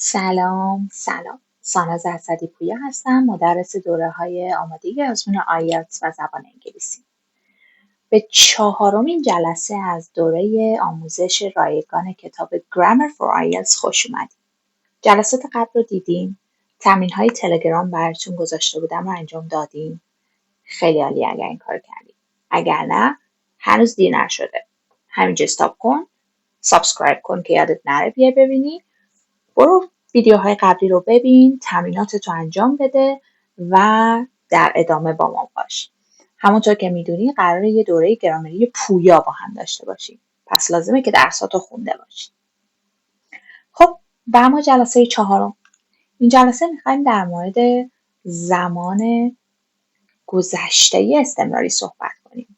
سلام ساناز اسدی‌پویا هستم، مدرس دوره‌های آمادگی آسون IELTS و زبان انگلیسی. به 4مین جلسه از دوره آموزش رایگان کتاب Grammar for IELTS خوش اومدید. جلسات قبل رو دیدیم، تمرین‌های تلگرام براتون گذاشته بودم رو انجام دادیم. خیلی عالی اگر این کار کردید. اگر نه هنوز دیر نشده. همینجا استاپ کن، سابسکرایب کن که یادت نره بیای ببینی. برو ویدیوهای قبلی رو ببین، تمریناتتو انجام بده و در ادامه با ما باش. همونطور که میدونی قراره یه دوره گرامری پویا با هم داشته باشیم. پس لازمه که درساتو خونده باشی. خب و اما جلسه 4. این جلسه میخوایم در مورد زمان گذشته استمراری صحبت کنیم.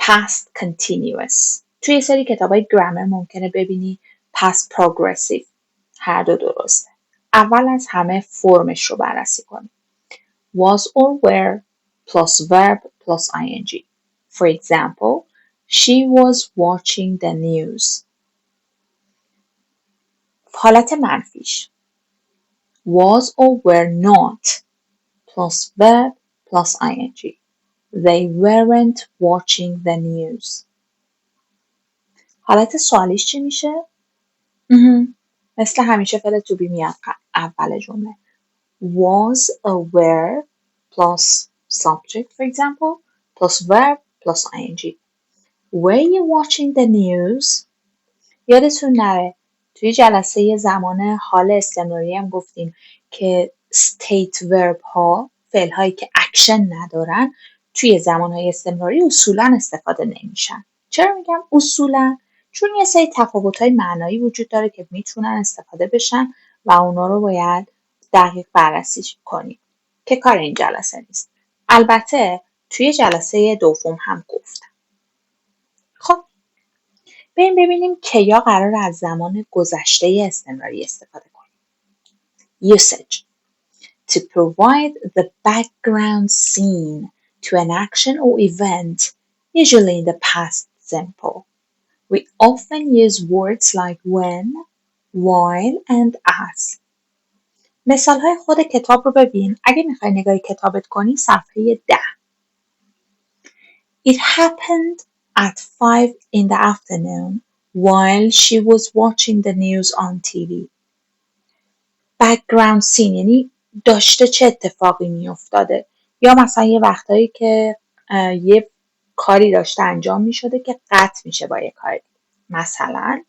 Past continuous. توی سری کتابای گرامر ممکنه ببینی past progressive. هر دو درسته. اول از همه فرمش رو بررسی کنیم. Was or were plus verb plus ing. For example, she was watching the news. حالت منفیش. Was or were not plus verb plus ing. They weren't watching the news. حالت سوالیش چی میشه؟ مثل همیشه فعل to be میاد اول جمله. Was aware plus subject, for example, plus verb plus ing. Were you watching the news? یادتون نره توی جلسه زمان حال استمراری هم گفتیم که state verb ها، فعل هایی که اکشن ندارن توی زمان های استمراری اصولا استفاده نمیشن. چرا میگم اصولا؟ چون یه سری تفاوت های معنایی وجود داره که میتونن استفاده بشن و اونا رو باید دقیق بررسی کنیم که کار این جلسه نیست. البته توی جلسه دوم هم گفتم. خب بریم ببینیم که یا قرار از زمان گذشته استمراری استفاده کنیم. Usage. To provide the background scene to an action or event, usually in the past simple. We often use words like when, while and as. مثال های خود کتاب رو ببین. اگه میخوای نگاه کتابت کنی صفحه 10. It happened at 5 in the afternoon while she was watching the news on TV. Background scene یعنی داشته چه اتفاقی میافتاده. یا مثلا یه وقتایی که یه کاری داشته انجام میشده که قطع میشه با یه کاری. مثلا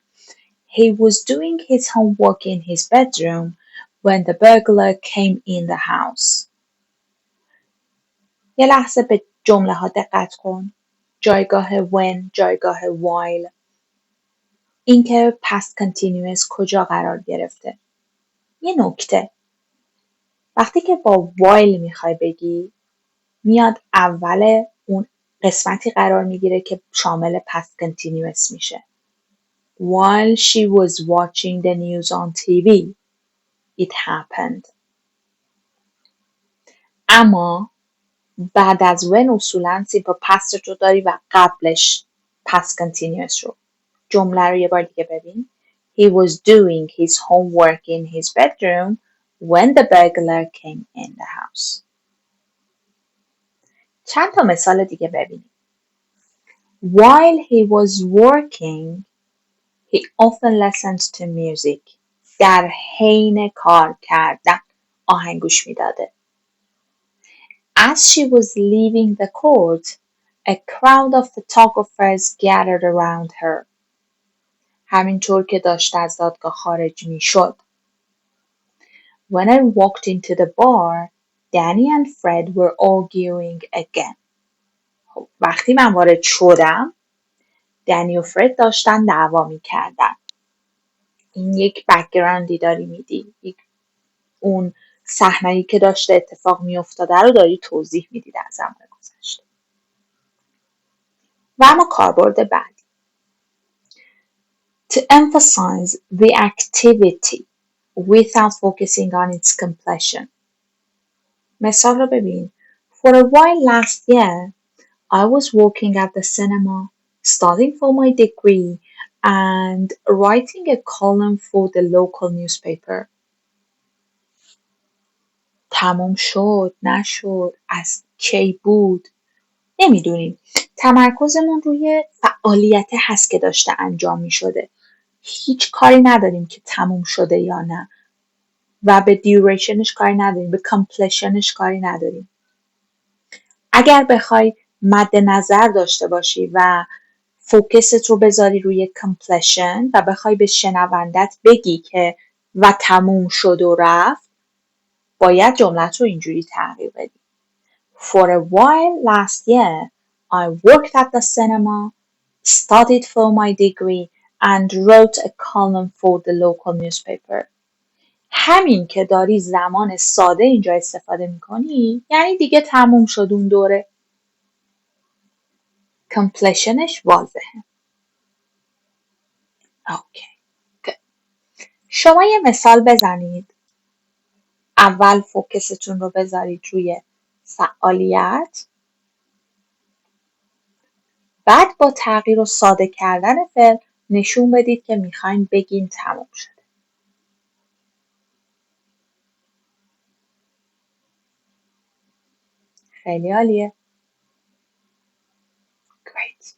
He was doing his homework in his bedroom when the burglar came in the house. یه لحظه به جمله ها دقت کن. جایگاه when، جایگاه while. اینکه past continuous کجا قرار گرفته. یه نکته. وقتی که با while میخوای بگی میاد اول اون قسمتی قرار میگیره که شامل past continuous میشه. While she was watching the news on TV, it happened. اما بعد از when اصولاً simple past رو داری و قبلش past continuous رو. جمله رو یه بار دیگه ببین. He was doing his homework in his bedroom when the burglar came in the house. چند تا مثال دیگه ببینیم. While he was working, he often listened to music. در حین کار کردن آهنگ گوش میداده. As she was leaving the court, a crowd of photographers gathered around her. همینطور که داشت از دادگاه خارج می شد. When I walked into the bar, Danny and Fred were arguing again. وقتی من وارد شدم، دنی و فرد داشتن دعوا می کردن. این یک بک‌گراندی داری میدی. اون صحنه‌ای که داشته اتفاق می افتاده رو داری توضیح میدی در زمان گذشته. و اما کاربرد بعدی. To emphasize the activity without focusing on its completion. مثال رو ببین. For a while last year, I was working at the cinema, studying for my degree, and writing a column for the local newspaper. تموم شد، نشد، از کی بود، نمیدونیم. تمرکزمون روی فعالیت هست که داشته انجام می شده. هیچ کاری نداریم که تموم شده یا نه و به دیوریشنش کاری نداریم، به کمپلیشنش کاری نداریم. اگر بخوای مد نظر داشته باشی و فوکست رو بذاری روی کمپلیشن و بخوای به شنوندت بگی که و تموم شد و رفت، باید جملت رو اینجوری تغییر بدی. For a while last year, I worked at the cinema, studied for my degree, and wrote a column for the local newspaper. همین که داری زمان ساده اینجا استفاده میکنی یعنی دیگه تموم شد اون دوره. کمپلیشنش واضحه. اوکی. شما یه مثال بزنید. اول فوکستون رو بذارید روی فعالیت، بعد با تغییر و ساده کردن فعل نشون بدید که میخواین بگین تموم شده. خیلی عالیه. Great.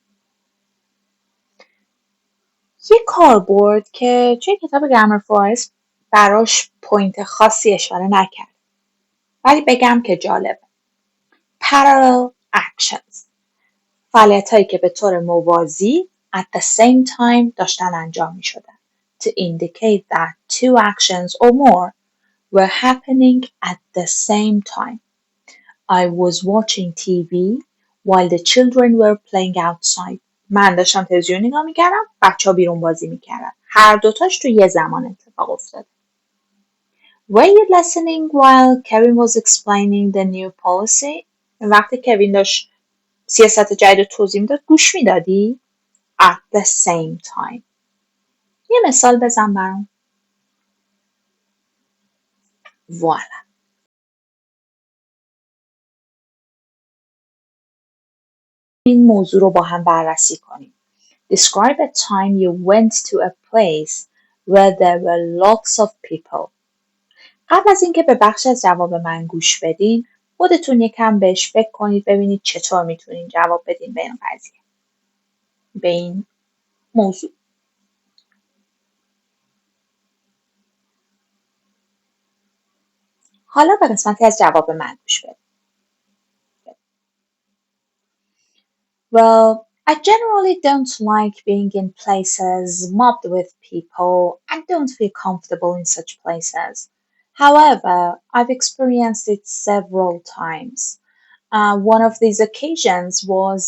یه کاربرد که توی کتاب گرامر فارس براش پوینت خاصی اشاره نکرد، ولی بگم که جالبه. Parallel actions. فعالیت هایی که به طور موازی at the same time داشتن انجام می شدن. To indicate that two actions or more were happening at the same time. I was watching TV while the children were playing outside. من داشتم تلویزیون نگاه می‌کردم، بچه‌ها بیرون بازی می‌کردن. هر دوتاش تو یه زمان اتفاق افتاد. Were you listening while Kevin was explaining the new policy? وقتی کوین داشت سیاست جدید رو توضیح میداد گوش میدادی؟ At the same time. یه مثال بزن برام. Voilà. این موضوع رو با هم بررسی کنیم. Describe a time you went to a place where there were lots of people. قبل از اینکه به بخش از جواب من گوش بدین، خودتون یکم بهش فکر کنید ببینید چطور میتونین جواب بدین به این قضیه، به این موضوع. حالا به قسمتی از جواب من گوش بدین. Well, I generally don't like being in places mobbed with people and don't feel comfortable in such places. However, I've experienced it several times. One of these occasions was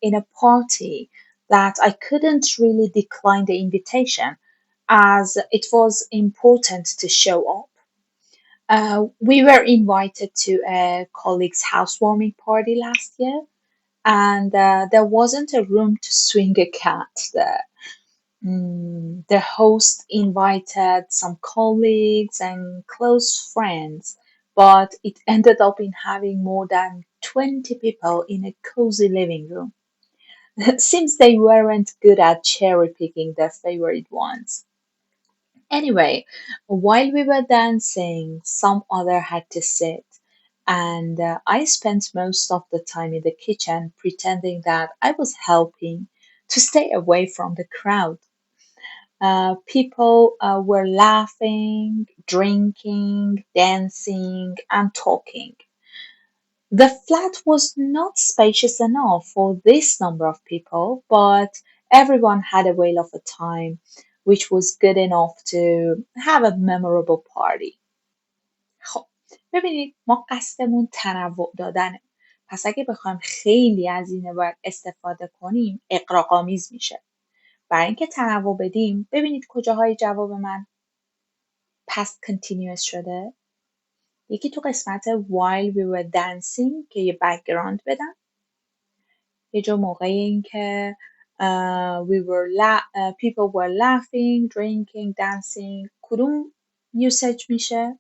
in a party that I couldn't really decline the invitation as it was important to show up. We were invited to a colleague's housewarming party last year, and there wasn't a room to swing a cat there. The host invited some colleagues and close friends, but it ended up in having more than 20 people in a cozy living room. Seems they weren't good at cherry picking their favorite ones. Anyway, while we were dancing, some other had to sit, and I spent most of the time in the kitchen pretending that I was helping to stay away from the crowd. People were laughing, drinking, dancing, and talking. The flat was not spacious enough for this number of people, but everyone had a whale of a time, which was good enough to have a memorable party. خب ببینید ما قصدمون تنوع دادنه. پس اگه بخوایم خیلی از این عبارت استفاده کنیم اغراق‌آمیز میشه. برای اینکه تنوع بدیم ببینید کجاهای جواب من past continuous شده. یکی تو قسمت while we were dancing که یه بک‌گراند بدم، یه جا موقع این که people were laughing, drinking, dancing. کدوم usage میشه؟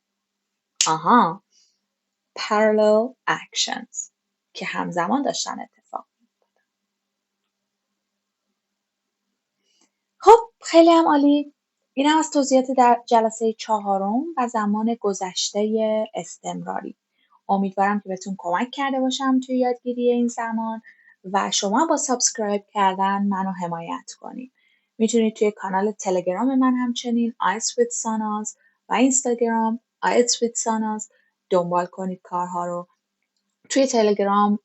آها، parallel actions که همزمان داشتن اتفاق. خب خیلی هم عالی. اینم از توضیحات در جلسه 4 و زمان گذشته استمراری. امیدوارم که بهتون کمک کرده باشم توی یادگیری این زمان و شما با سابسکرایب کردن منو حمایت کنید. میتونید توی کانال تلگرام من همچنین IELTS with ساناز و اینستاگرام IELTS with ساناز دنبال کنید کارها رو. توی تلگرام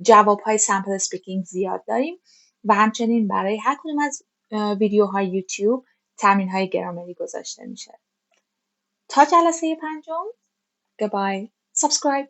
جواب‌های سمپل اسپیکینگ زیاد داریم و همچنین برای هر کدوم از ویدیوهای یوتیوب تمرین‌های گرامری گذاشته میشه. تا جلسه 5. Goodbye. Subscribe.